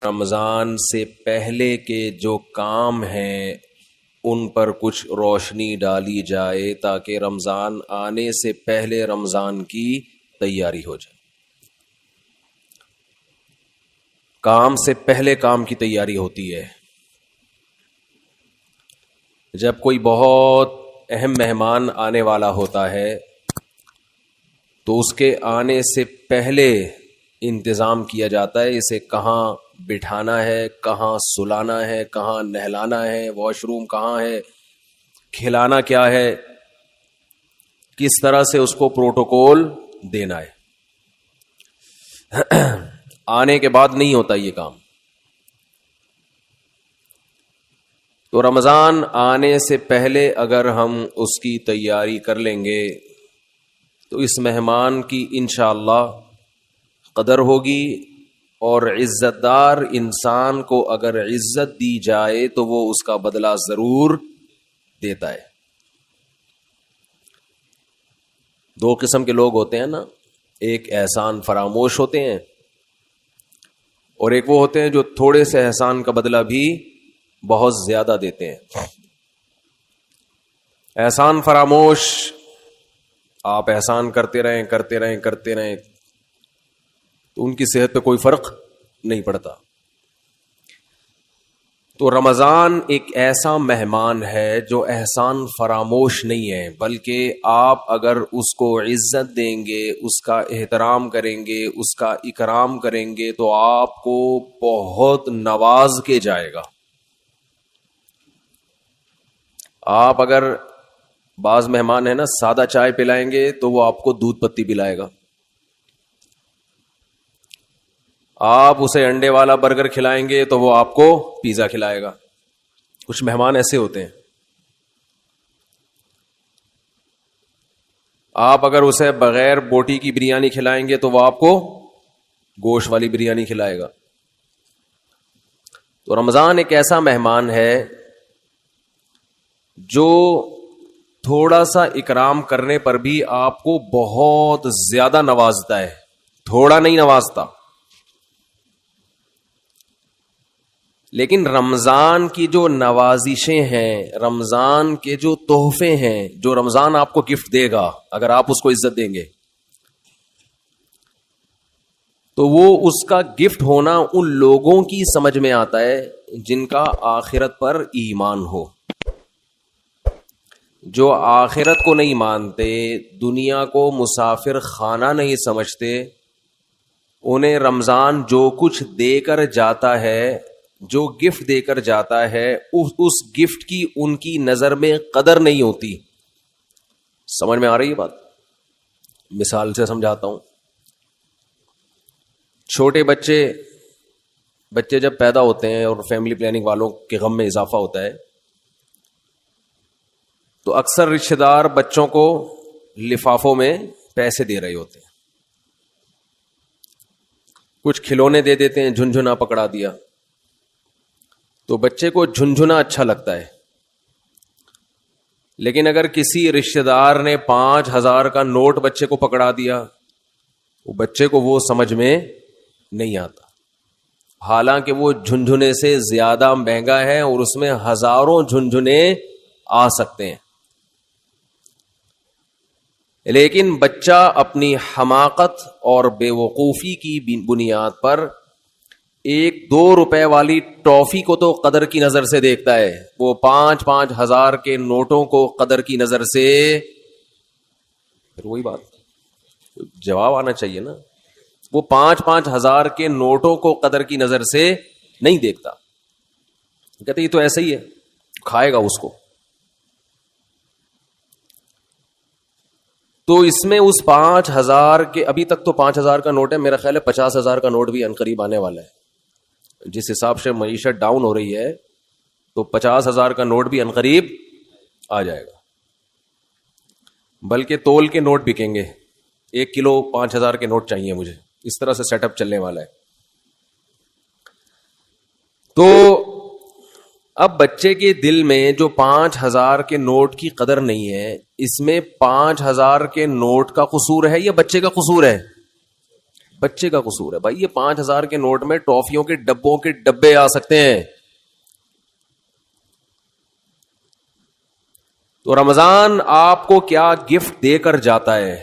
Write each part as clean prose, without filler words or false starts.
رمضان سے پہلے کے جو کام ہیں ان پر کچھ روشنی ڈالی جائے تاکہ رمضان آنے سے پہلے رمضان کی تیاری ہو جائے. کام سے پہلے کام کی تیاری ہوتی ہے. جب کوئی بہت اہم مہمان آنے والا ہوتا ہے تو اس کے آنے سے پہلے انتظام کیا جاتا ہے. اسے کہاں بٹھانا ہے, کہاں سلانا ہے, کہاں نہلانا ہے, واش روم کہاں ہے, کھلانا کیا ہے, کس طرح سے اس کو پروٹوکول دینا ہے. آنے کے بعد نہیں ہوتا یہ کام. تو رمضان آنے سے پہلے اگر ہم اس کی تیاری کر لیں گے تو اس مہمان کی انشاءاللہ قدر ہوگی, اور عزت دار انسان کو اگر عزت دی جائے تو وہ اس کا بدلہ ضرور دیتا ہے. دو قسم کے لوگ ہوتے ہیں نا, ایک احسان فراموش ہوتے ہیں اور ایک وہ ہوتے ہیں جو تھوڑے سے احسان کا بدلہ بھی بہت زیادہ دیتے ہیں. احسان فراموش, آپ احسان کرتے رہیں تو ان کی صحت پہ کوئی فرق نہیں پڑتا. تو رمضان ایک ایسا مہمان ہے جو احسان فراموش نہیں ہے, بلکہ آپ اگر اس کو عزت دیں گے, اس کا احترام کریں گے, اس کا اکرام کریں گے تو آپ کو بہت نواز کے جائے گا. آپ اگر بعض مہمان ہیں نا سادہ چائے پلائیں گے تو وہ آپ کو دودھ پتی پلائے گا. آپ اسے انڈے والا برگر کھلائیں گے تو وہ آپ کو پیزا کھلائے گا. کچھ مہمان ایسے ہوتے ہیں. آپ اگر اسے بغیر بوٹی کی بریانی کھلائیں گے تو وہ آپ کو گوشت والی بریانی کھلائے گا. تو رمضان ایک ایسا مہمان ہے جو تھوڑا سا اکرام کرنے پر بھی آپ کو بہت زیادہ نوازتا ہے, تھوڑا نہیں نوازتا. لیکن رمضان کی جو نوازشیں ہیں, رمضان کے جو تحفے ہیں, جو رمضان آپ کو گفٹ دے گا اگر آپ اس کو عزت دیں گے, تو وہ اس کا گفٹ ہونا ان لوگوں کی سمجھ میں آتا ہے جن کا آخرت پر ایمان ہو. جو آخرت کو نہیں مانتے, دنیا کو مسافر خانہ نہیں سمجھتے, انہیں رمضان جو کچھ دے کر جاتا ہے, جو گفٹ دے کر جاتا ہے, اس گفٹ کی ان کی نظر میں قدر نہیں ہوتی. سمجھ میں آ رہی ہے بات؟ مثال سے سمجھاتا ہوں. چھوٹے بچے جب پیدا ہوتے ہیں اور فیملی پلاننگ والوں کے غم میں اضافہ ہوتا ہے تو اکثر رشتہ دار بچوں کو لفافوں میں پیسے دے رہے ہوتے ہیں. کچھ کھلونے دے دیتے ہیں, جھنجھنا پکڑا دیا, تو بچے کو جھنجھنا اچھا لگتا ہے. لیکن اگر کسی رشتہ دار نے 5,000 کا نوٹ بچے کو پکڑا دیا, وہ بچے کو وہ سمجھ میں نہیں آتا, حالانکہ وہ جھنجھنے سے زیادہ مہنگا ہے اور اس میں ہزاروں جھنجھنے آ سکتے ہیں. لیکن بچہ اپنی حماقت اور بے وقوفی کی بنیاد پر 1-2 روپے والی ٹافی کو تو قدر کی نظر سے دیکھتا ہے, وہ 5-5 ہزار کے نوٹوں کو قدر کی نظر سے. پھر وہی بات, جواب آنا چاہیے نا. وہ 5-5 ہزار کے نوٹوں کو قدر کی نظر سے نہیں دیکھتا, کہتے یہ تو ایسا ہی ہے, کھائے گا اس کو. تو اس میں اس 5,000 کے, ابھی تک تو 5,000 کا نوٹ ہے, میرا خیال ہے 50,000 کا نوٹ بھی عنقریب آنے والا ہے. جس حساب سے معیشت ڈاؤن ہو رہی ہے تو 50,000 کا نوٹ بھی عنقریب آ جائے گا. بلکہ تول کے نوٹ بکیں گے, 1 کلو 5,000 کے نوٹ چاہیے مجھے, اس طرح سے سیٹ اپ چلنے والا ہے. تو اب بچے کے دل میں جو 5,000 کے نوٹ کی قدر نہیں ہے, اس میں 5,000 کے نوٹ کا قصور ہے یا بچے کا قصور ہے؟ بچے کا قصور ہے بھائی. یہ 5,000 کے نوٹ میں ٹافیوں کے ڈبوں کے ڈبے آ سکتے ہیں. تو رمضان آپ کو کیا گفٹ دے کر جاتا ہے,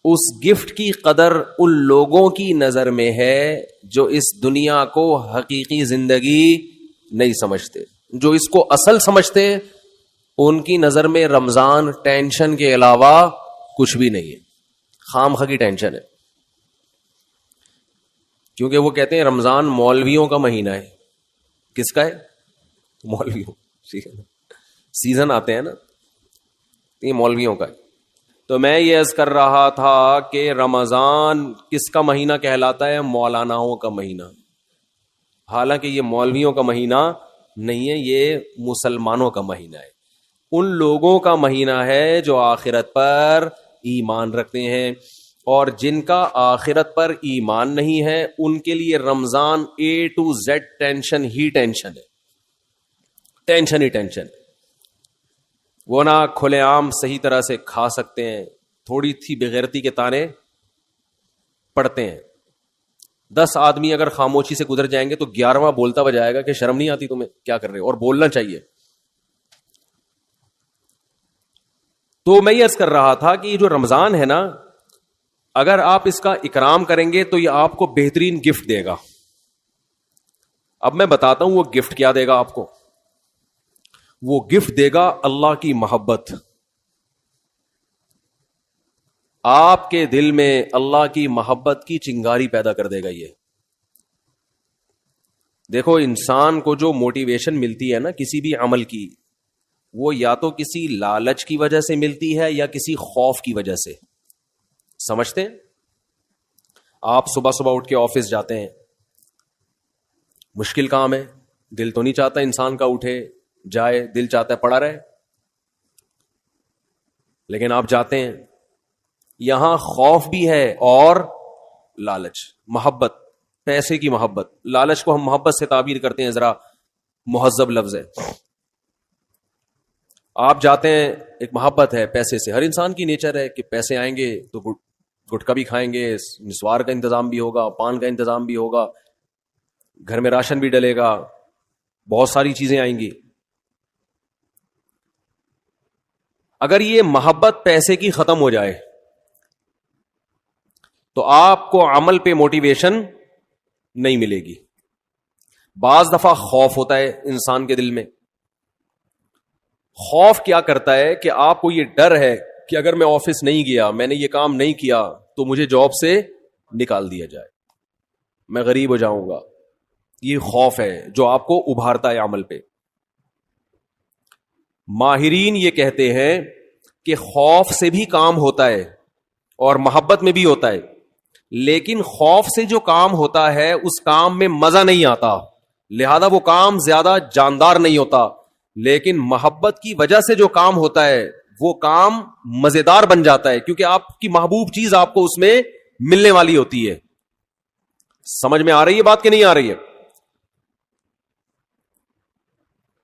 اس گفٹ کی قدر ان لوگوں کی نظر میں ہے جو اس دنیا کو حقیقی زندگی نہیں سمجھتے. جو اس کو اصل سمجھتے ان کی نظر میں رمضان ٹینشن کے علاوہ کچھ بھی نہیں ہے, خام خواہ کی ٹینشن ہے. کیونکہ وہ کہتے ہیں رمضان مولویوں کا مہینہ ہے. کس کا ہے؟ مولویوں. سیزن آتے ہیں نا, یہ مولویوں کا ہے. تو میں یہ عرض کر رہا تھا کہ رمضان کس کا مہینہ کہلاتا ہے؟ مولاناؤں کا مہینہ. حالانکہ یہ مولویوں کا مہینہ نہیں ہے, یہ مسلمانوں کا مہینہ ہے. ان لوگوں کا مہینہ ہے جو آخرت پر ایمان رکھتے ہیں, اور جن کا آخرت پر ایمان نہیں ہے ان کے لیے رمضان A to Z tension he tension ہے, ٹینشن ہی ٹینشن. وہ نہ کھلے عام صحیح طرح سے کھا سکتے ہیں, تھوڑی سی بغیرتی کے تانے پڑتے ہیں. 10 آدمی اگر خاموشی سے گزر جائیں گے تو 11واں بولتا بجائے گا کہ شرم نہیں آتی تمہیں, کیا کر رہے ہو, اور بولنا چاہیے. تو میں یہ عرض کر رہا تھا کہ یہ جو رمضان ہے نا, اگر آپ اس کا اکرام کریں گے تو یہ آپ کو بہترین گفٹ دے گا. اب میں بتاتا ہوں وہ گفٹ کیا دے گا آپ کو. وہ گفٹ دے گا اللہ کی محبت. آپ کے دل میں اللہ کی محبت کی چنگاری پیدا کر دے گا. یہ دیکھو, انسان کو جو موٹیویشن ملتی ہے نا کسی بھی عمل کی, وہ یا تو کسی لالچ کی وجہ سے ملتی ہے یا کسی خوف کی وجہ سے. سمجھتے ہیں؟ آپ صبح صبح اٹھ کے آفس جاتے ہیں, مشکل کام ہے, دل تو نہیں چاہتا انسان کا اٹھے جائے, دل چاہتا ہے پڑا رہے, لیکن آپ جاتے ہیں. یہاں خوف بھی ہے اور لالچ, محبت, پیسے کی محبت. لالچ کو ہم محبت سے تعبیر کرتے ہیں, ذرا مہذب لفظ ہے. آپ جاتے ہیں, ایک محبت ہے پیسے سے. ہر انسان کی نیچر ہے کہ پیسے آئیں گے تو گٹکا بھی کھائیں گے, نسوار کا انتظام بھی ہوگا, پان کا انتظام بھی ہوگا, گھر میں راشن بھی ڈلے گا, بہت ساری چیزیں آئیں گی. اگر یہ محبت پیسے کی ختم ہو جائے تو آپ کو عمل پہ موٹیویشن نہیں ملے گی. بعض دفعہ خوف ہوتا ہے انسان کے دل میں. خوف کیا کرتا ہے کہ آپ کو یہ ڈر ہے کہ اگر میں آفس نہیں گیا, میں نے یہ کام نہیں کیا تو مجھے جاب سے نکال دیا جائے, میں غریب ہو جاؤں گا. یہ خوف ہے جو آپ کو ابھارتا ہے عمل پہ. ماہرین یہ کہتے ہیں کہ خوف سے بھی کام ہوتا ہے اور محبت میں بھی ہوتا ہے, لیکن خوف سے جو کام ہوتا ہے اس کام میں مزہ نہیں آتا, لہذا وہ کام زیادہ جاندار نہیں ہوتا. لیکن محبت کی وجہ سے جو کام ہوتا ہے وہ کام مزیدار بن جاتا ہے, کیونکہ آپ کی محبوب چیز آپ کو اس میں ملنے والی ہوتی ہے. سمجھ میں آ رہی ہے بات کہ نہیں آ رہی ہے؟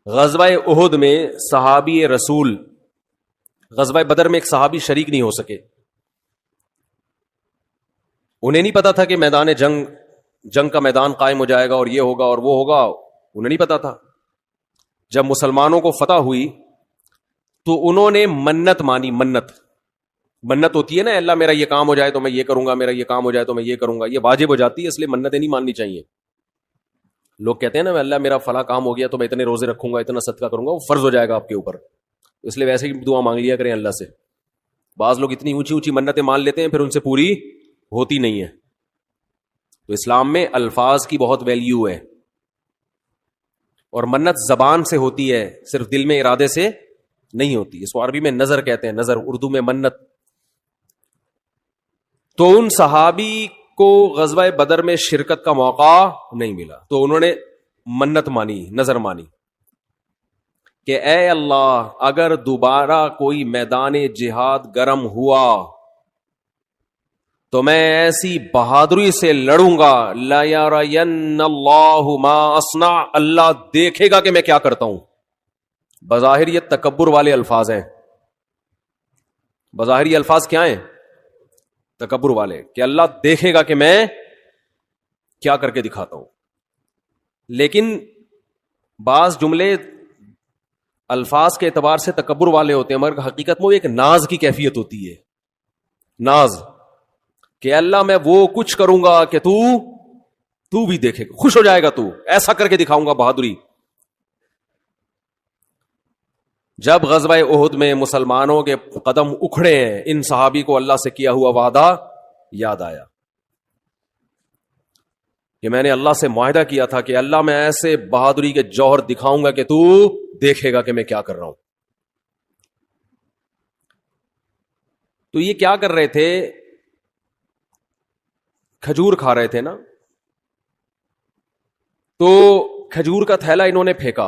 غزوہ احد میں صحابی رسول, غزوہ بدر میں ایک صحابی شریک نہیں ہو سکے. انہیں نہیں پتا تھا کہ میدان جنگ کا میدان قائم ہو جائے گا اور یہ ہوگا اور وہ ہوگا, انہیں نہیں پتا تھا. جب مسلمانوں کو فتح ہوئی تو انہوں نے منت مانی. منت ہوتی ہے نا, اللہ میرا یہ کام ہو جائے تو میں یہ کروں گا, میرا یہ کام ہو جائے تو میں یہ کروں گا. یہ واجب ہو جاتی ہے, اس لیے منتیں نہیں ماننی چاہیے. لوگ کہتے ہیں نا اللہ میرا فلاں کام ہو گیا تو میں اتنے روزے رکھوں گا, اتنا صدقہ کروں گا, وہ فرض ہو جائے گا آپ کے اوپر, اس لیے ویسے ہی دعا مانگ لیا کریں اللہ سے. بعض لوگ اتنی اونچی اونچی منتیں مان لیتے ہیں پھر ان سے پوری ہوتی نہیں ہے. تو اسلام میں الفاظ کی بہت ویلیو ہے, اور منت زبان سے ہوتی ہے, صرف دل میں ارادے سے نہیں ہوتی. اس کو عربی میں نظر کہتے ہیں, نظر, اردو میں منت. تو ان صحابی کو غزوہ بدر میں شرکت کا موقع نہیں ملا, تو انہوں نے منت مانی, نظر مانی کہ اے اللہ اگر دوبارہ کوئی میدان جہاد گرم ہوا تو میں ایسی بہادری سے لڑوں گا, لا یرین اللہ ما اصنع, اللہ دیکھے گا کہ میں کیا کرتا ہوں. بظاہر یہ تکبر والے الفاظ ہیں. بظاہر یہ الفاظ کیا ہیں؟ تکبر والے کہ اللہ دیکھے گا کہ میں کیا کر کے دکھاتا ہوں. لیکن بعض جملے الفاظ کے اعتبار سے تکبر والے ہوتے ہیں مگر حقیقت میں وہ ایک ناز کی کیفیت ہوتی ہے. ناز کہ اللہ میں وہ کچھ کروں گا کہ تو بھی دیکھے گا, خوش ہو جائے گا, تو ایسا کر کے دکھاؤں گا بہادری. جب غزوہ احد میں مسلمانوں کے قدم اکھڑے ہیں, ان صحابی کو اللہ سے کیا ہوا وعدہ یاد آیا کہ میں نے اللہ سے معاہدہ کیا تھا کہ اللہ میں ایسے بہادری کے جوہر دکھاؤں گا کہ تو دیکھے گا کہ میں کیا کر رہا ہوں. تو یہ کیا کر رہے تھے, کھجور کھا رہے تھے نا, تو کھجور کا تھیلا انہوں نے پھینکا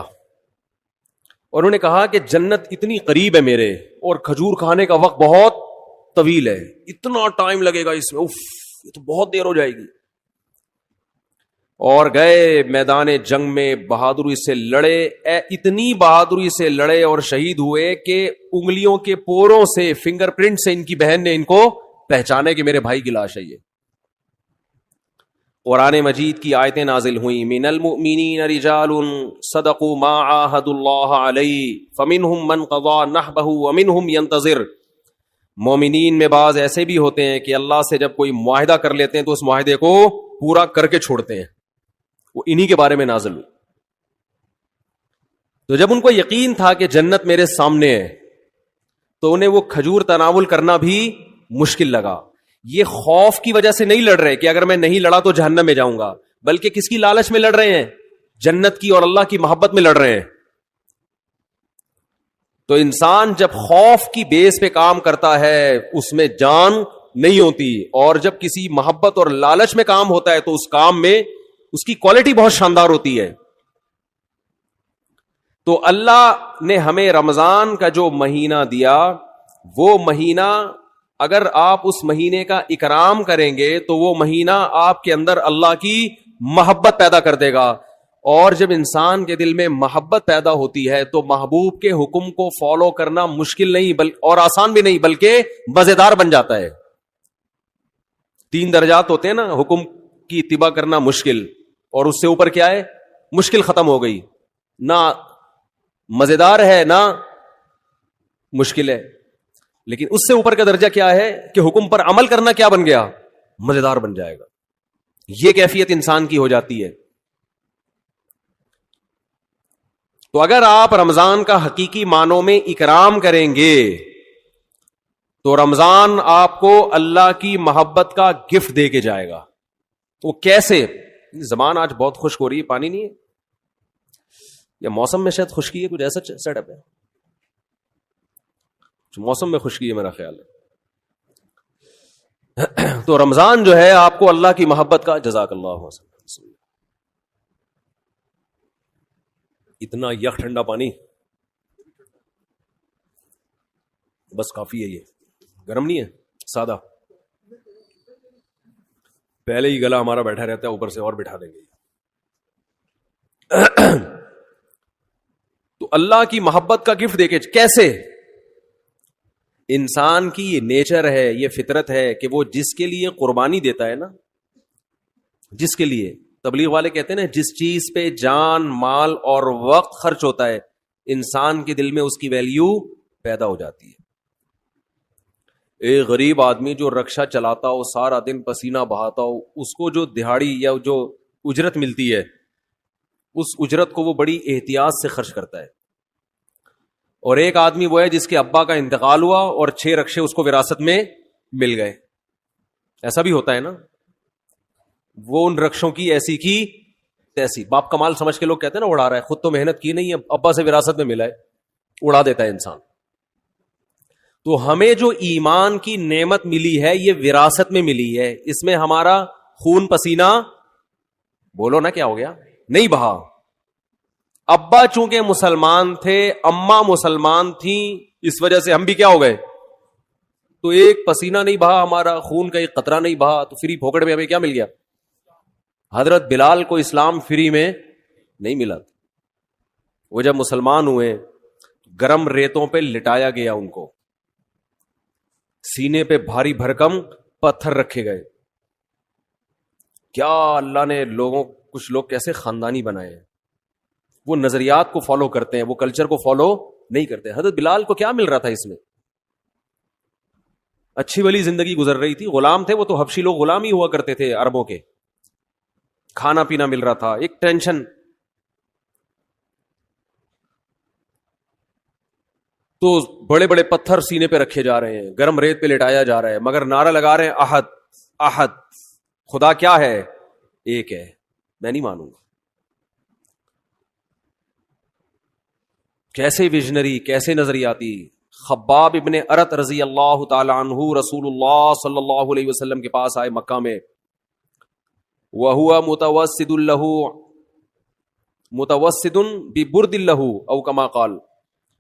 اور انہوں نے کہا کہ جنت اتنی قریب ہے میرے اور کھجور کھانے کا وقت بہت طویل ہے, اتنا ٹائم لگے گا اس میں, یہ تو بہت دیر ہو جائے گی. اور گئے میدان جنگ میں, بہادری سے لڑے, اتنی بہادری سے لڑے اور شہید ہوئے کہ انگلیوں کے پوروں سے, فنگر پرنٹ سے ان کی بہن نے ان کو پہچانے کہ میرے بھائی کی لاش ہے یہ. قرآن مجید کی آیتیں نازل ہوئیں, من المؤمنین رجال صدقوا ما عاہدوا اللہ علیہ فمنہم من قضى نحبہ ومنہم ینتظر. مومنین میں بعض ایسے بھی ہوتے ہیں کہ اللہ سے جب کوئی معاہدہ کر لیتے ہیں تو اس معاہدے کو پورا کر کے چھوڑتے ہیں. وہ انہی کے بارے میں نازل ہوئی. تو جب ان کو یقین تھا کہ جنت میرے سامنے ہے تو انہیں وہ کھجور تناول کرنا بھی مشکل لگا. یہ خوف کی وجہ سے نہیں لڑ رہے کہ اگر میں نہیں لڑا تو جہنم میں جاؤں گا, بلکہ کس کی لالچ میں لڑ رہے ہیں, جنت کی اور اللہ کی محبت میں لڑ رہے ہیں. تو انسان جب خوف کی بیس پہ کام کرتا ہے اس میں جان نہیں ہوتی, اور جب کسی محبت اور لالچ میں کام ہوتا ہے تو اس کام میں اس کی کوالٹی بہت شاندار ہوتی ہے. تو اللہ نے ہمیں رمضان کا جو مہینہ دیا, وہ مہینہ اگر آپ اس مہینے کا اکرام کریں گے تو وہ مہینہ آپ کے اندر اللہ کی محبت پیدا کر دے گا. اور جب انسان کے دل میں محبت پیدا ہوتی ہے تو محبوب کے حکم کو فالو کرنا مشکل نہیں اور آسان بھی نہیں, بلکہ مزیدار بن جاتا ہے. 3 درجات ہوتے ہیں نا, حکم کی اتباع کرنا مشکل, اور اس سے اوپر کیا ہے, مشکل ختم ہو گئی, نہ مزیدار ہے نہ مشکل ہے. لیکن اس سے اوپر کا درجہ کیا ہے کہ حکم پر عمل کرنا کیا بن گیا, مزیدار بن جائے گا. یہ کیفیت انسان کی ہو جاتی ہے. تو اگر آپ رمضان کا حقیقی معنوں میں اکرام کریں گے تو رمضان آپ کو اللہ کی محبت کا گفٹ دے کے جائے گا. وہ کیسے؟ زبان آج بہت خشک ہو رہی ہے, پانی نہیں ہے یا موسم میں شاید خشکی ہے, کچھ ایسا سیٹ اپ ہے, موسم میں خشکی ہے میرا خیال ہے. تو رمضان جو ہے آپ کو اللہ کی محبت کا, جزاک اللہ, اتنا یخ ٹھنڈا پانی بس کافی ہے, یہ گرم نہیں ہے, سادہ. پہلے ہی گلا ہمارا بیٹھا رہتا ہے, اوپر سے اور بٹھا دیں گے. تو اللہ کی محبت کا گفٹ دے کے کیسے؟ انسان کی یہ نیچر ہے, یہ فطرت ہے کہ وہ جس کے لیے قربانی دیتا ہے نا, جس کے لیے, تبلیغ والے کہتے ہیں نا, جس چیز پہ جان, مال اور وقت خرچ ہوتا ہے انسان کے دل میں اس کی ویلیو پیدا ہو جاتی ہے. ایک غریب آدمی جو رکشہ چلاتا ہو, سارا دن پسینہ بہاتا ہو, اس کو جو دہاڑی یا جو اجرت ملتی ہے اس اجرت کو وہ بڑی احتیاط سے خرچ کرتا ہے. اور ایک آدمی وہ ہے جس کے ابا کا انتقال ہوا اور 6 رکشے اس کو وراثت میں مل گئے. ایسا بھی ہوتا ہے نا, وہ ان رکشوں کی ایسی کی تیسی, باپ کا مال سمجھ کے لوگ کہتے ہیں نا اڑا رہا ہے, خود تو محنت کی نہیں ہے, ابا سے وراثت میں ملا ہے, اڑا دیتا ہے انسان. تو ہمیں جو ایمان کی نعمت ملی ہے یہ وراثت میں ملی ہے, اس میں ہمارا خون پسینہ, بولو نا کیا ہو گیا, نہیں بہا. ابا چونکہ مسلمان تھے, اماں مسلمان تھیں, اس وجہ سے ہم بھی کیا ہو گئے, تو ایک پسینہ نہیں بہا ہمارا, خون کا ایک قطرہ نہیں بہا, تو فری پھوکڑ میں ہمیں کیا مل گیا. حضرت بلال کو اسلام فری میں نہیں ملا. وہ جب مسلمان ہوئے گرم ریتوں پہ لٹایا گیا, ان کو سینے پہ بھاری بھرکم پتھر رکھے گئے. کیا اللہ نے کچھ لوگ کیسے خاندانی بنائے ہیں. وہ نظریات کو فالو کرتے ہیں, وہ کلچر کو فالو نہیں کرتے. حضرت بلال کو کیا مل رہا تھا اس میں؟ اچھی بلی زندگی گزر رہی تھی, غلام تھے وہ تو, حبشی لوگ غلام ہی ہوا کرتے تھے عربوں کے, کھانا پینا مل رہا تھا, ایک ٹینشن. تو بڑے بڑے پتھر سینے پہ رکھے جا رہے ہیں, گرم ریت پہ لٹایا جا رہا ہے, مگر نعرہ لگا رہے ہیں احد احد, خدا کیا ہے؟ ایک ہے, میں نہیں مانوں گا. کیسے ویژنری, کیسے نظریاتی. خباب ابن ارت رضی اللہ تعالی عنہ رسول اللہ صلی اللہ علیہ وسلم کے پاس آئے مکہ میں, وَهُوَ مُتَوَسِّدٌ لَهُ مُتَوَسِّدٌ بِبُرْدٍ لَهُ او کما قال,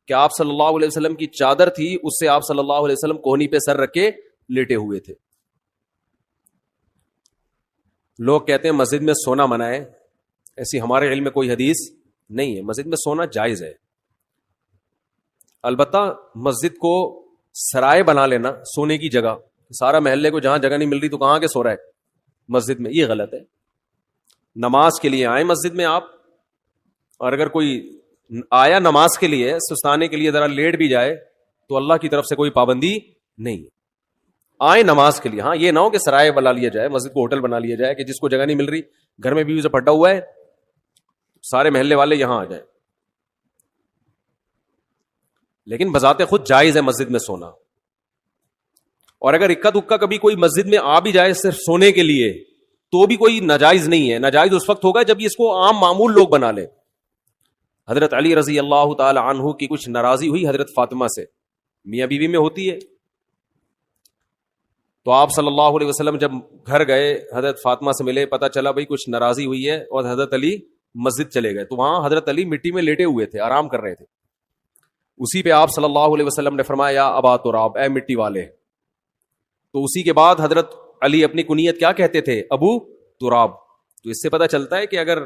کہ آپ صلی اللہ علیہ وسلم کی چادر تھی, اس سے آپ صلی اللہ علیہ وسلم کوہنی پہ سر رکھ کے لیٹے ہوئے تھے. لوگ کہتے ہیں مسجد میں سونا منع ہے, ایسی ہمارے علم میں کوئی حدیث نہیں ہے. مسجد میں سونا جائز ہے, البتہ مسجد کو سرائے بنا لینا سونے کی جگہ, سارا محلے کو جہاں جگہ نہیں مل رہی تو کہاں کے سو رہا ہے مسجد میں, یہ غلط ہے. نماز کے لیے آئے مسجد میں آپ, اور اگر کوئی آیا نماز کے لیے سستانے کے لیے ذرا لیٹ بھی جائے تو اللہ کی طرف سے کوئی پابندی نہیں. آئے نماز کے لیے, ہاں یہ نہ ہو کہ سرائے بنا لیا جائے, مسجد کو ہوٹل بنا لیا جائے کہ جس کو جگہ نہیں مل رہی, گھر میں بیوی سے پھٹا ہوا ہے, سارے محلے والے یہاں آ جائیں. لیکن بذات خود جائز ہے مسجد میں سونا. اور اگر اکا دکا کبھی کوئی مسجد میں آ بھی جائے صرف سونے کے لیے تو بھی کوئی ناجائز نہیں ہے. ناجائز اس وقت ہوگا جب اس کو عام معمول لوگ بنا لیں. حضرت علی رضی اللہ تعالی عنہ کی کچھ ناراضی ہوئی حضرت فاطمہ سے, میاں بیوی میں ہوتی ہے. تو آپ صلی اللہ علیہ وسلم جب گھر گئے, حضرت فاطمہ سے ملے, پتہ چلا بھئی کچھ ناراضی ہوئی ہے, اور حضرت علی مسجد چلے گئے. تو وہاں حضرت علی مٹی میں لیٹے ہوئے تھے, آرام کر رہے تھے. اسی پہ آپ صلی اللہ علیہ وسلم نے فرمایا یا ابا تراب, اے مٹی والے. تو اسی کے بعد حضرت علی اپنی کنیت کیا کہتے تھے؟ ابو تراب. تو اس سے پتہ چلتا ہے کہ اگر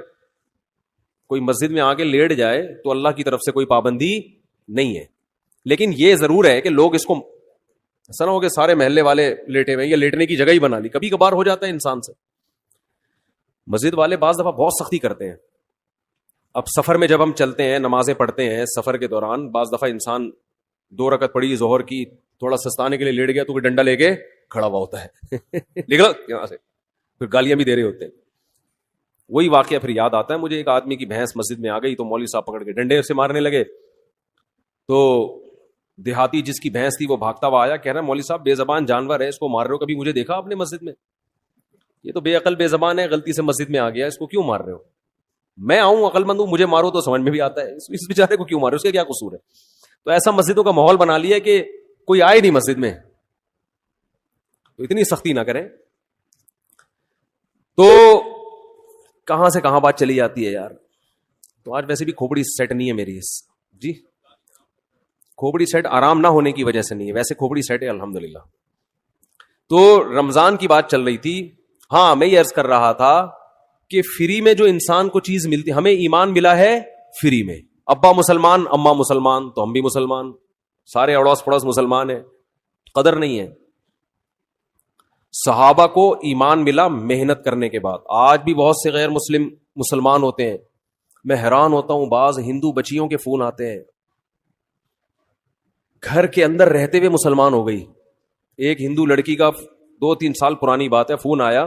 کوئی مسجد میں آگے لیٹ جائے تو اللہ کی طرف سے کوئی پابندی نہیں ہے. لیکن یہ ضرور ہے کہ لوگ اس کو ایسا نہ ہو کہ سارے محلے والے لیٹے ہوئے, یا لیٹنے کی جگہ ہی بنا لی. کبھی کبھار ہو جاتا ہے انسان سے. مسجد والے بعض دفعہ بہت سختی کرتے ہیں. اب سفر میں جب ہم چلتے ہیں, نمازیں پڑھتے ہیں سفر کے دوران, بعض دفعہ انسان 2 رکعت پڑھی ظہر کی, تھوڑا سستانے کے لیے لیٹ گیا تو ڈنڈا لے کے کھڑا ہوا ہوتا ہے, نکلو یہاں سے, پھر گالیاں بھی دے رہے ہوتے ہیں. وہی واقعہ پھر یاد آتا ہے مجھے. ایک آدمی کی بھینس مسجد میں آ گئی تو مولوی صاحب پکڑ کے ڈنڈے سے مارنے لگے. تو دیہاتی جس کی بھینس تھی وہ بھاگتا ہوا آیا, کہہ رہا مولوی صاحب بے زبان جانور ہے, اس کو مار رہے ہو, کبھی مجھے دیکھا آپ نے مسجد میں؟ یہ تو بے عقل بے زبان ہے, غلطی سے مسجد میں آ گیا, اس کو کیوں مار رہے ہو؟ میں آؤں عقل مند ہوں, مجھے مارو تو سمجھ میں بھی آتا ہے, اس بیچارے کو کیوں مارو, اس کا کیا قصور ہے؟ تو ایسا مسجدوں کا ماحول بنا لیا کہ کوئی آئے نہیں مسجد میں, تو اتنی سختی نہ کریں. تو کہاں سے کہاں بات چلی جاتی ہے یار. تو آج ویسے بھی کھوپڑی سیٹ نہیں ہے میری جی, کھوپڑی سیٹ آرام نہ ہونے کی وجہ سے نہیں ہے, ویسے کھوپڑی سیٹ ہے الحمدللہ. تو رمضان کی بات چل رہی تھی. ہاں میں یہ عرض کر رہا تھا کہ فری میں جو انسان کو چیز ملتی, ہمیں ایمان ملا ہے فری میں. ابا مسلمان اماں مسلمان تو ہم بھی مسلمان, سارے اڑوس پڑوس مسلمان ہیں, قدر نہیں ہے. صحابہ کو ایمان ملا محنت کرنے کے بعد. آج بھی بہت سے غیر مسلمان ہوتے ہیں. میں حیران ہوتا ہوں, بعض ہندو بچیوں کے فون آتے ہیں, گھر کے اندر رہتے ہوئے مسلمان ہو گئی. ایک ہندو لڑکی کا 2-3 سال پرانی بات ہے, فون آیا,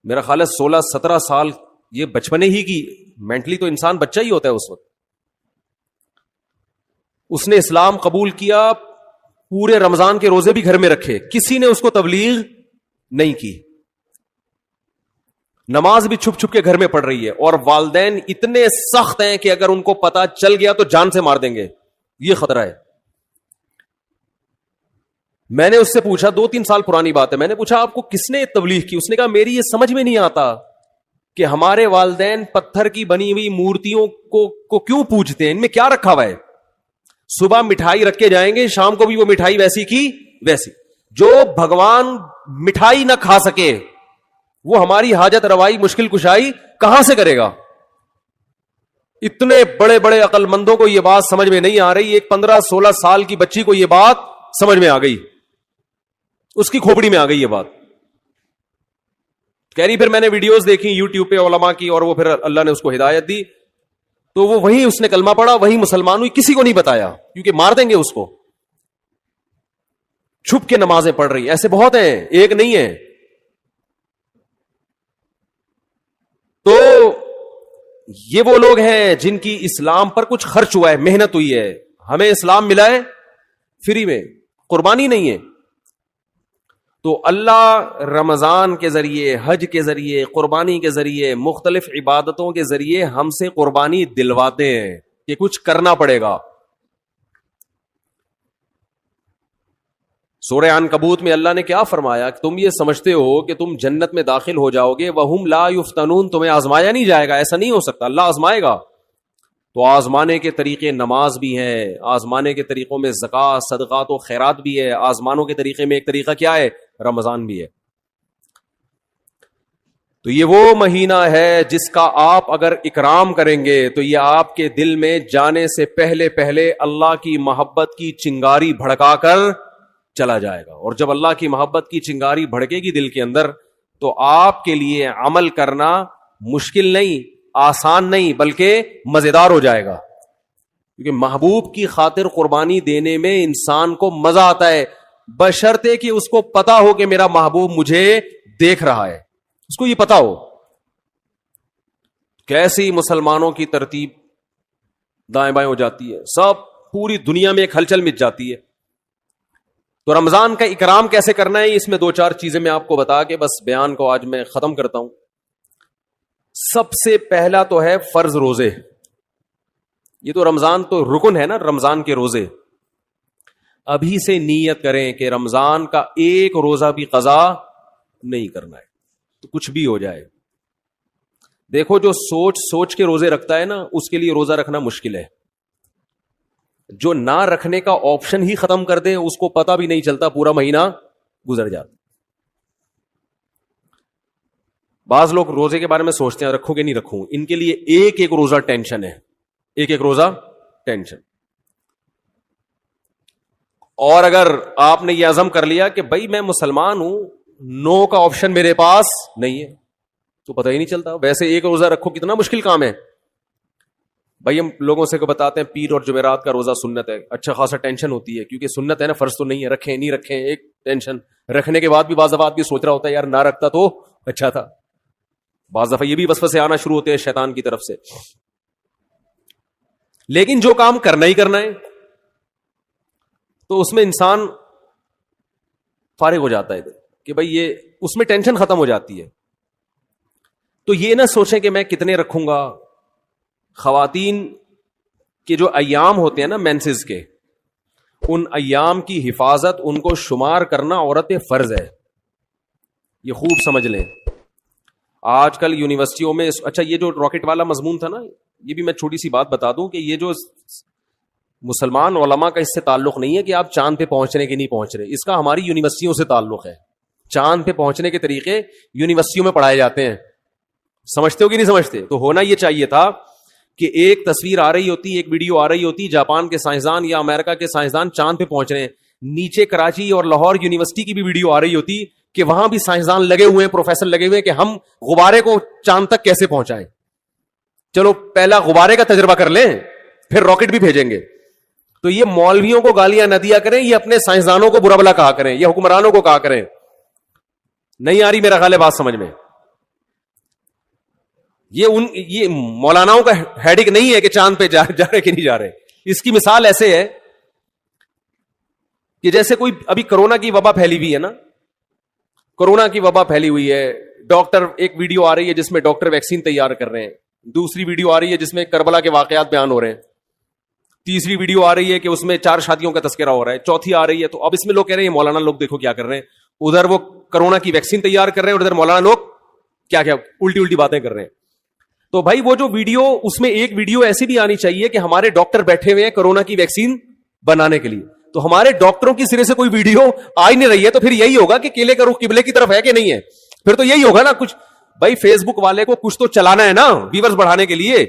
میرا خیال ہے 16-17 سال, یہ بچپنے ہی کی, مینٹلی تو انسان بچہ ہی ہوتا ہے اس وقت. اس نے اسلام قبول کیا, پورے رمضان کے روزے بھی گھر میں رکھے, کسی نے اس کو تبلیغ نہیں کی, نماز بھی چھپ چھپ کے گھر میں پڑھ رہی ہے. اور والدین اتنے سخت ہیں کہ اگر ان کو پتا چل گیا تو جان سے مار دیں گے, یہ خطرہ ہے. میں نے اس سے پوچھا, 2-3 سال پرانی بات ہے, میں نے پوچھا آپ کو کس نے تبلیغ کی؟ اس نے کہا میری یہ سمجھ میں نہیں آتا کہ ہمارے والدین پتھر کی بنی ہوئی مورتیوں کو کیوں پوجتے ہیں, ان میں کیا رکھا ہوا ہے؟ صبح مٹھائی رکھ کے جائیں گے, شام کو بھی وہ مٹھائی ویسی کی ویسی. جو بھگوان مٹھائی نہ کھا سکے وہ ہماری حاجت روائی مشکل کشائی کہاں سے کرے گا؟ اتنے بڑے بڑے عقل مندوں کو یہ بات سمجھ میں نہیں آ رہی, ایک 15-16 سال کی بچی کو یہ بات سمجھ میں آ گئی. اس کی کھوپڑی میں آ گئی یہ بات. کہہ رہی پھر میں نے ویڈیوز دیکھی یوٹیوب پہ علماء کی, اور وہ پھر اللہ نے اس کو ہدایت دی, تو وہ وہیں اس نے کلمہ پڑھا, وہیں مسلمان ہوئی, کسی کو نہیں بتایا کیونکہ مار دیں گے اس کو. چھپ کے نمازیں پڑھ رہی, ایسے بہت ہیں, ایک نہیں ہے. تو یہ وہ لوگ ہیں جن کی اسلام پر کچھ خرچ ہوا ہے, محنت ہوئی ہے. ہمیں اسلام ملا ہے فری میں, قربانی نہیں ہے. تو اللہ رمضان کے ذریعے, حج کے ذریعے, قربانی کے ذریعے, مختلف عبادتوں کے ذریعے ہم سے قربانی دلواتے ہیں کہ کچھ کرنا پڑے گا. سورہ عنکبوت میں اللہ نے کیا فرمایا کہ تم یہ سمجھتے ہو کہ تم جنت میں داخل ہو جاؤ گے, وَهُمْ لَا يُفْتَنُونَ, تمہیں آزمایا نہیں جائے گا, ایسا نہیں ہو سکتا, اللہ آزمائے گا. تو آزمانے کے طریقے نماز بھی ہیں, آزمانے کے طریقوں میں زکوٰۃ, صدقات و خیرات بھی ہے. آزمانوں کے طریقے میں ایک طریقہ کیا ہے؟ رمضان بھی ہے. تو یہ وہ مہینہ ہے جس کا آپ اگر اکرام کریں گے تو یہ آپ کے دل میں جانے سے پہلے پہلے اللہ کی محبت کی چنگاری بھڑکا کر چلا جائے گا. اور جب اللہ کی محبت کی چنگاری بھڑکے گی دل کے اندر, تو آپ کے لیے عمل کرنا مشکل نہیں, آسان نہیں, بلکہ مزیدار ہو جائے گا. کیونکہ محبوب کی خاطر قربانی دینے میں انسان کو مزہ آتا ہے, بشرطے کہ اس کو پتا ہو کہ میرا محبوب مجھے دیکھ رہا ہے, اس کو یہ پتا ہو. کیسی مسلمانوں کی ترتیب دائیں بائیں ہو جاتی ہے, سب پوری دنیا میں ایک ہلچل مچ جاتی ہے. تو رمضان کا اکرام کیسے کرنا ہے, اس میں 2-4 چیزیں میں آپ کو بتا کے بس بیان کو آج میں ختم کرتا ہوں. سب سے پہلا تو ہے فرض روزے. یہ تو رمضان تو رکن ہے نا, رمضان کے روزے. ابھی سے نیت کریں کہ رمضان کا ایک روزہ بھی قضا نہیں کرنا ہے, تو کچھ بھی ہو جائے. دیکھو جو سوچ کے روزے رکھتا ہے نا, اس کے لیے روزہ رکھنا مشکل ہے. جو نہ رکھنے کا آپشن ہی ختم کر دے, اس کو پتا بھی نہیں چلتا, پورا مہینہ گزر جاتا. بعض لوگ روزے کے بارے میں سوچتے ہیں رکھوں کہ نہیں رکھوں, ان کے لیے ایک ایک روزہ ٹینشن ہے, ایک ایک روزہ ٹینشن. اور اگر آپ نے یہ عزم کر لیا کہ بھائی میں مسلمان ہوں, نو کا آپشن میرے پاس نہیں ہے, تو پتہ ہی نہیں چلتا. ویسے ایک روزہ رکھو کتنا مشکل کام ہے بھائی. ہم لوگوں سے کو بتاتے ہیں پیر اور جمعرات کا روزہ سنت ہے, اچھا خاصا ٹینشن ہوتی ہے کیونکہ سنت ہے نا, فرض تو نہیں ہے, رکھیں نہیں رکھیں ایک ٹینشن. رکھنے کے بعد بھی بعض دفعہ بھی سوچ رہا ہوتا ہے یار نہ رکھتا تو اچھا تھا. بعض دفعہ یہ بھی وسوسے آنا شروع ہوتے ہیں شیطان کی طرف سے. لیکن جو کام کرنا ہی کرنا ہے تو اس میں انسان فارغ ہو جاتا ہے کہ بھائی یہ اس میں ٹینشن ختم ہو جاتی ہے. تو یہ نہ سوچیں کہ میں کتنے رکھوں گا. خواتین کے جو ایام ہوتے ہیں نا مینسز کے, ان ایام کی حفاظت, ان کو شمار کرنا عورت فرض ہے. یہ خوب سمجھ لیں. آج کل یونیورسٹیوں میں, اچھا یہ جو راکٹ والا مضمون تھا نا, یہ بھی میں چھوٹی سی بات بتا دوں کہ یہ جو مسلمان علماء کا اس سے تعلق نہیں ہے کہ آپ چاند پہ پہنچ رہے کہ نہیں پہنچ رہے, اس کا ہماری یونیورسٹیوں سے تعلق ہے. چاند پہ پہنچنے کے طریقے یونیورسٹیوں میں پڑھائے جاتے ہیں. سمجھتے ہو کہ نہیں سمجھتے؟ تو ہونا یہ چاہیے تھا کہ ایک تصویر آ رہی ہوتی, ایک ویڈیو آ رہی ہوتی, جاپان کے سائنسدان یا امریکہ کے سائنسدان چاند پہ پہنچ رہے ہیں, نیچے کراچی اور لاہور یونیورسٹی کی بھی ویڈیو آ رہی ہوتی کہ وہاں بھی سائنسدان لگے ہوئے ہیں, پروفیسر لگے ہوئے ہیں کہ ہم غبارے کو چاند تک کیسے پہنچائیں. چلو پہلا غبارے کا تجربہ کر لیں, پھر راکٹ بھی بھیجیں گے. تو یہ مولویوں کو گالیاں نہ دیا کریں, یہ اپنے سائنسدانوں کو برا بلا کہا کریں, یہ حکمرانوں کو کہا کریں. نہیں آ رہی میرا خیال ہے بات سمجھ میں. یہ مولاناؤں کا ہیڈک نہیں ہے کہ چاند پہ جا رہے کہ نہیں جا رہے. اس کی مثال ایسے ہے کہ جیسے کوئی ابھی کرونا کی وبا پھیلی ہوئی ہے نا, کرونا کی وبا پھیلی ہوئی ہے, ڈاکٹر, ایک ویڈیو آ رہی ہے جس میں ڈاکٹر ویکسین تیار کر رہے ہیں, دوسری ویڈیو آ رہی ہے جس میں کربلا کے واقعات بیان ہو رہے ہیں, تیسری ویڈیو آ رہی ہے کہ اس میں 4 شادیوں کا تذکرہ ہو رہا ہے, چوتھی آ رہی ہے. تو اب اس میں لوگ کہہ رہے ہیں مولانا لوگ دیکھو کیا کر رہے ہیں, ادھر وہ کرونا کی ویکسین تیار کر رہے ہیں اور ادھر مولانا لوگ کیا کیا الٹی باتیں کر رہے ہیں. تو بھائی وہ جو ویڈیو, اس میں ایک ویڈیو ایسی بھی آنی چاہیے کہ ہمارے ڈاکٹر بیٹھے ہوئے ہیں کرونا کی ویکسین بنانے کے لیے. تو ہمارے ڈاکٹروں کی سرے سے کوئی ویڈیو آ ہی نہیں رہی ہے, تو پھر یہی ہوگا کہ کیلے کا رخ قبلے کی طرف ہے کہ نہیں ہے. پھر تو یہی ہوگا نا کچھ. بھائی فیس بک والے کو کچھ تو چلانا ہے نا ویورز بڑھانے کے لیے,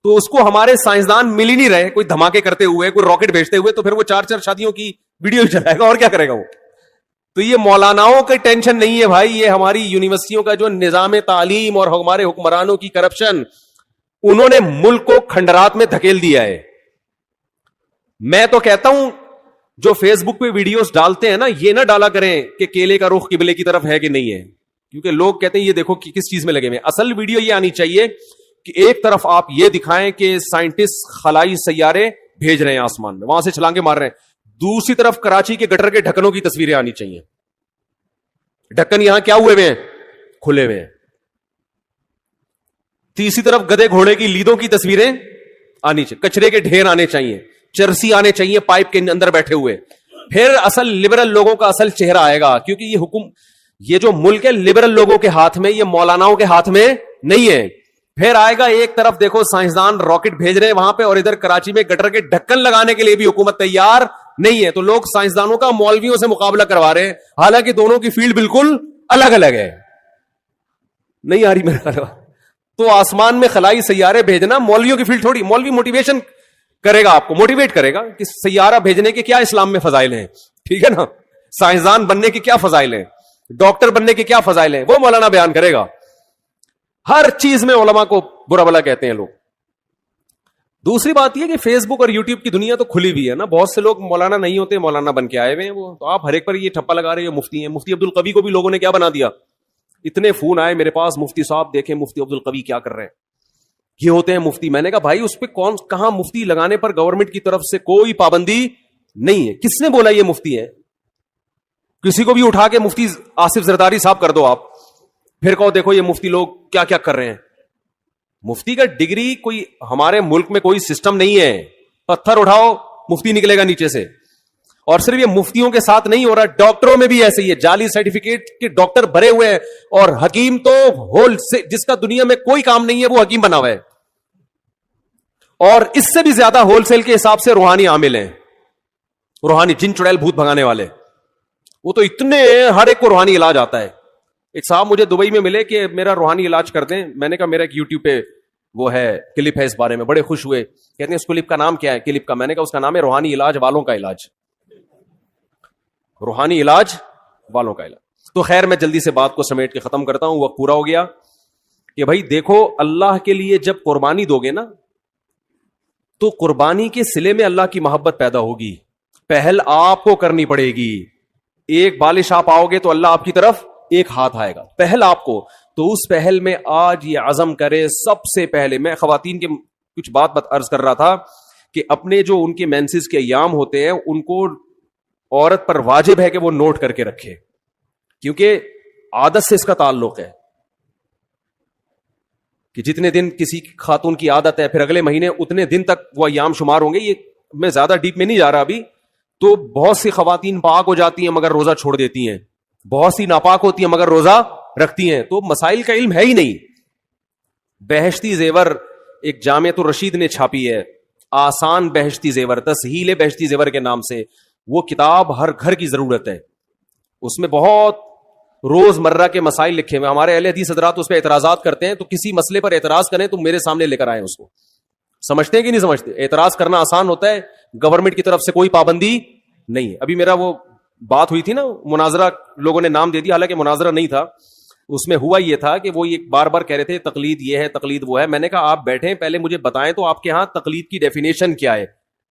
تو اس کو ہمارے سائنسدان مل ہی نہیں رہے, کوئی دھماکے کرتے ہوئے, کوئی راکٹ بھیجتے ہوئے, تو پھر وہ 4 شادیوں کی ویڈیو ہی چلائے گا. اور کیا کرے گا وہ. تو یہ مولاناؤں کی ٹینشن نہیں ہے بھائی, یہ ہماری یونیورسٹیوں کا جو نظام تعلیم اور ہمارے حکمرانوں کی کرپشن, انہوں نے ملک کو کھنڈرات میں دھکیل دیا ہے. میں تو کہتا ہوں جو فیس بک پہ ویڈیوز ڈالتے ہیں نا, یہ نہ ڈالا کریں کہ کیلے کا رخ قبلے کی طرف ہے کہ نہیں ہے, کیونکہ لوگ کہتے ہیں یہ دیکھو کس چیز میں لگے ہوئے. اصل ویڈیو یہ آنی چاہیے کہ ایک طرف آپ یہ دکھائیں کہ سائنٹسٹ خلائی سیارے بھیج رہے ہیں آسمان میں, وہاں سے چھلانگے مار رہے ہیں, دوسری طرف کراچی کے گٹر کے ڈھکنوں کی تصویریں آنی چاہیے. ڈھکن یہاں کیا ہوئے ہوئے ہیں, کھلے ہوئے ہیں. تیسری طرف گدے گھوڑے کی لیدوں کی تصویریں آنی چاہیے, کچرے کے ڈھیر آنے چاہیے, چرسی آنے چاہیے پائپ کے اندر بیٹھے ہوئے. پھر اصل لبرل لوگوں کا اصل چہرہ آئے گا, کیونکہ یہ حکم, یہ جو ملک ہے لبرل لوگوں کے ہاتھ میں, یہ مولاناؤں کے ہاتھ میں نہیں ہے. پھر آئے گا ایک طرف دیکھو سائنسدان راکٹ بھیج رہے ہیں وہاں پہ, اور ادھر کراچی میں گٹر کے ڈھکن لگانے کے لیے بھی حکومت تیار نہیں ہے. تو لوگ سائنسدانوں کا مولویوں سے مقابلہ کروا رہے ہیں, حالانکہ دونوں کی فیلڈ بالکل الگ الگ ہے. نہیں آ رہی میرا. تو آسمان میں خلائی سیارے بھیجنا مولویوں کی فیلڈ تھوڑی. مولوی موٹیویشن کرے گا, آپ کو موٹیویٹ کرے گا کہ سیارہ بھیجنے کے کیا اسلام میں فضائل ہیں, ٹھیک ہے نا, سائنسدان بننے کے کیا فضائل ہیں, ڈاکٹر بننے کے کیا فضائل ہیں, وہ مولانا بیان کرے گا. ہر چیز میں علماء کو برا بھلا کہتے ہیں لوگ. دوسری بات یہ کہ فیس بک اور یوٹیوب کی دنیا تو کھلی بھی ہے نا, بہت سے لوگ مولانا نہیں ہوتے, مولانا بن کے آئے ہوئے ہیں وہ. تو آپ ہر ایک پر یہ ٹھپا لگا رہے ہیں مفتی ہیں. مفتی عبد القوی کو بھی لوگوں نے کیا بنا دیا, اتنے فون آئے میرے پاس, مفتی صاحب دیکھیں مفتی عبد القوی کیا کر رہے ہیں, یہ ہوتے ہیں مفتی. میں نے کہا بھائی اس پہ کون کہاں مفتی لگانے پر گورنمنٹ کی طرف سے کوئی پابندی نہیں ہے. کس نے بولا یہ مفتی ہے؟ کسی کو بھی اٹھا کے مفتی آصف زرداری صاحب کر دو آپ, پھر کہو دیکھو یہ مفتی لوگ کیا کیا کر رہے ہیں. مفتی کا ڈگری کوئی ہمارے ملک میں کوئی سسٹم نہیں ہے, پتھر اٹھاؤ مفتی نکلے گا نیچے سے. اور صرف یہ مفتیوں کے ساتھ نہیں ہو رہا, ڈاکٹروں میں بھی ایسے ہی ہے, جعلی سرٹیفکیٹ کے ڈاکٹر بھرے ہوئے ہیں. اور حکیم تو ہول سے, جس کا دنیا میں کوئی کام نہیں ہے وہ حکیم بنا ہوا ہے. اور اس سے بھی زیادہ ہول سیل کے حساب سے روحانی عامل ہیں, روحانی جن چڑیل بھوت بھگانے والے. وہ تو اتنے, ہر ایک کو روحانی علاج آتا ہے. ایک صاحب مجھے دبئی میں ملے کہ میرا روحانی علاج کر دیں. میں نے کہا میرا ایک یوٹیوب پہ وہ ہے کلپ ہے اس بارے میں, بڑے خوش ہوئے, کہتے ہیں اس کلپ کا نام کیا ہے, کلپ کا. میں نے کہا اس کا نام ہے روحانی علاج والوں کا علاج, روحانی علاج والوں کا علاج. تو خیر میں جلدی سے بات کو سمیٹ کے ختم کرتا ہوں, وقت پورا ہو گیا. کہ بھائی دیکھو اللہ کے لیے جب قربانی دو گے نا, تو قربانی کے صلے میں اللہ کی محبت پیدا ہوگی. پہل آپ کو کرنی پڑے گی. ایک بالش آپ آؤ گے تو اللہ آپ کی طرف ایک ہاتھ آئے گا, پہل آپ کو. تو اس پہل میں آج یہ عزم کرے سب سے پہلے. میں خواتین کے کچھ بات عرض کر رہا تھا کہ اپنے جو ان کے مینسز کے ایام ہوتے ہیں ان کو عورت پر واجب ہے کہ وہ نوٹ کر کے رکھے, کیونکہ عادت سے اس کا تعلق ہے. کہ جتنے دن کسی خاتون کی عادت ہے, پھر اگلے مہینے اتنے دن تک وہ ایام شمار ہوں گے. یہ میں زیادہ ڈیپ میں نہیں جا رہا ابھی. تو بہت سی خواتین پاک ہو جاتی ہیں مگر روزہ چھوڑ دیتی ہیں, بہت سی ناپاک ہوتی ہیں مگر روزہ رکھتی ہیں. تو مسائل کا علم ہے ہی نہیں. بہشتی زیور ایک جامعۃ الرشید نے چھاپی ہے, آسان بہشتی زیور, تسہیل بہشتی زیور کے نام سے. وہ کتاب ہر گھر کی ضرورت ہے. اس میں بہت روز مرہ کے مسائل لکھے ہوئے. ہمارے اہل حدیث حضرات اس پہ اعتراضات کرتے ہیں, تو کسی مسئلے پر اعتراض کریں تو میرے سامنے لے کر آئیں اس کو. سمجھتے ہیں کہ نہیں سمجھتے؟ اعتراض کرنا آسان ہوتا ہے, گورنمنٹ کی طرف سے کوئی پابندی نہیں ہے. ابھی میرا وہ بات ہوئی تھی نا, مناظرہ لوگوں نے نام دے دیا, حالانکہ مناظرہ نہیں تھا. اس میں ہوا یہ تھا کہ وہ یہ بار بار کہہ رہے تھے تقلید یہ ہے تقلید وہ ہے. میں نے کہا آپ بیٹھیں پہلے مجھے بتائیں تو آپ کے ہاں تقلید کی ڈیفینیشن کیا ہے.